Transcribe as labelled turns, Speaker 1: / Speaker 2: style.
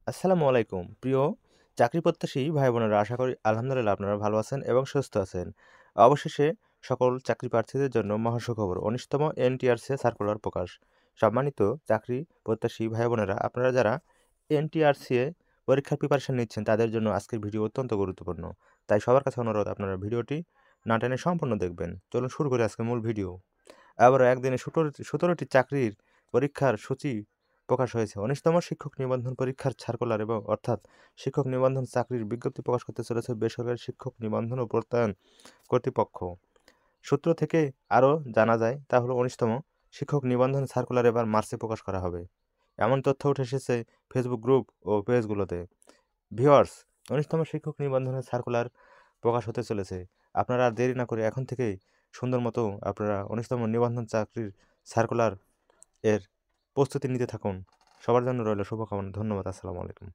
Speaker 1: আসসালামু আলাইকুম। প্রিয় চাকরি প্রত্যাশী ভাই বোনেরা, আশা করি আলহামদুলিল্লাহ আপনারা ভালো আছেন এবং সুস্থ আছেন। অবশেষে সকল চাকরি প্রার্থীদের জন্য মহাসুখবর ১৯তম এনটিআরসি সার্কুলার প্রকাশ। সম্মানিত চাকরি প্রত্যাশী ভাই বোনেরা, আপনারা যারা এনটিআরসি পরীক্ষার প্রিপারেশন নিচ্ছেন তাদের জন্য আজকের ভিডিও অত্যন্ত গুরুত্বপূর্ণ। তাই সবার কাছে অনুরোধ, আপনারা ভিডিওটি না টেনে সম্পূর্ণ দেখবেন। চলুন শুরু করি আজকের মূল ভিডিও। আবারও একদিনে ১৭টি চাকরির পরীক্ষার সূচি প্রকাশ হয়েছে। ১৯তম শিক্ষক নিবন্ধন পরীক্ষার সার্কুলার এবং অর্থাৎ শিক্ষক নিবন্ধন চাকরির বিজ্ঞপ্তি প্রকাশ করতে চলেছে বেসরকারি শিক্ষক নিবন্ধন ও প্রত্যয়ন কর্তৃপক্ষ। সূত্র থেকে আরও জানা যায়, তা হলো ১৯তম শিক্ষক নিবন্ধন সার্কুলার এবার মার্চে প্রকাশ করা হবে। এমন তথ্য উঠে এসেছে ফেসবুক গ্রুপ ও পেজগুলোতে। ভিউয়ার্স, ১৯তম শিক্ষক নিবন্ধনের সার্কুলার প্রকাশ হতে চলেছে। আপনারা আর দেরি না করে এখন থেকেই সুন্দর মতো আপনারা ১৯তম নিবন্ধন চাকরির সার্কুলার এর প্রস্তুতি নিতে থাকুন। সবার জন্য রইল শুভকামনা। ধন্যবাদ। আসসালামু আলাইকুম।